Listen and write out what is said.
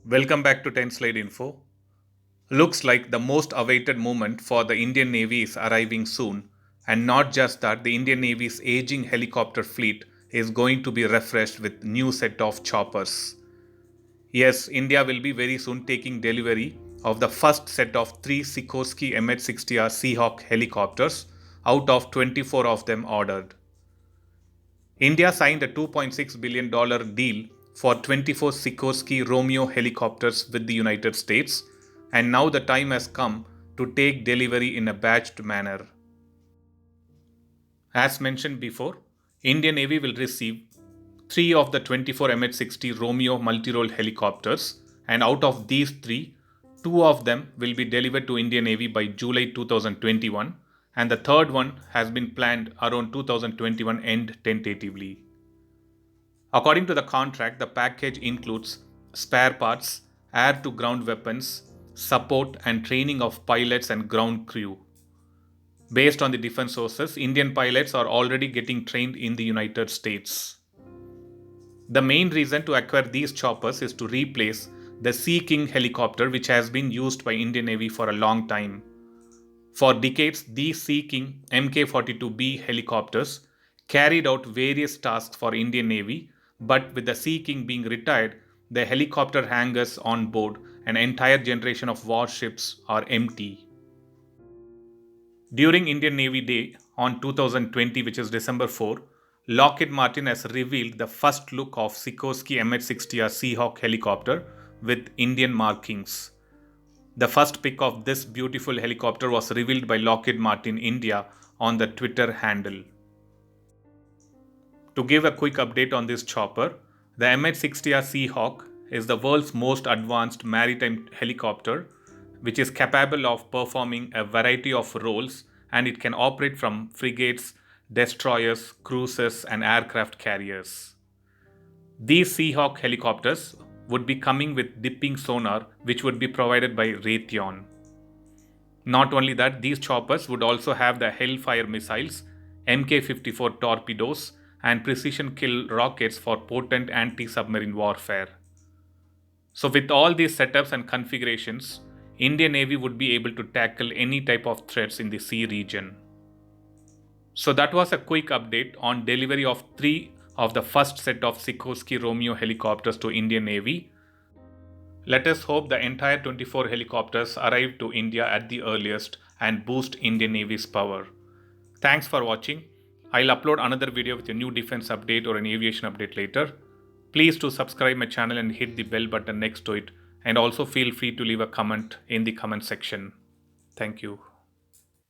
Welcome back to 10 Slide Info. Looks like the most awaited moment for the Indian Navy is arriving soon. And not just that, the Indian Navy's aging helicopter fleet is going to be refreshed with new set of choppers. Yes, India will be very soon taking delivery of the first set of 3 Sikorsky MH-60R Seahawk helicopters out of 24 of them ordered. India signed a $2.6 billion deal for 24 Sikorsky Romeo helicopters with the United States, and now the time has come to take delivery in a batched manner. As mentioned before, Indian Navy will receive 3 of the 24 MH-60 Romeo multi-role helicopters, and out of these 3, 2 of them will be delivered to Indian Navy by July 2021, and the third one has been planned around 2021 end tentatively. According to the contract, the package includes spare parts, air to ground weapons, support and training of pilots and ground crew. Based on the different sources, Indian pilots are already getting trained in the United States. The main reason to acquire these choppers is to replace the Sea King helicopter, which has been used by Indian Navy for a long time. For decades, these Sea King Mk-42B helicopters carried out various tasks for Indian Navy, but with the Sea King being retired, the helicopter hangars on board an entire generation of warships are empty. During Indian Navy Day on 2020, which is December 4, Lockheed Martin has revealed the first look of Sikorsky MH-60R Seahawk helicopter with Indian markings. The first pic of this beautiful helicopter was revealed by Lockheed Martin India on the Twitter handle. To give a quick update on this chopper, the MH-60R Seahawk is the world's most advanced maritime helicopter, which is capable of performing a variety of roles, and it can operate from frigates, destroyers, cruisers, and aircraft carriers. These Seahawk helicopters would be coming with dipping sonar, which would be provided by Raytheon. Not only that, these choppers would also have the Hellfire missiles, Mk-54 torpedoes, and precision kill rockets for potent anti-submarine warfare. So with all these setups and configurations, Indian Navy would be able to tackle any type of threats in the sea region. So that was a quick update on delivery of 3 of the first set of Sikorsky Romeo helicopters to Indian Navy. Let us hope the entire 24 helicopters arrive to India at the earliest and boost Indian Navy's power. Thanks for watching. I'll upload another video with a new defense update or an aviation update later. Please do subscribe my channel and hit the bell button next to it, and also feel free to leave a comment in the comment section. Thank you.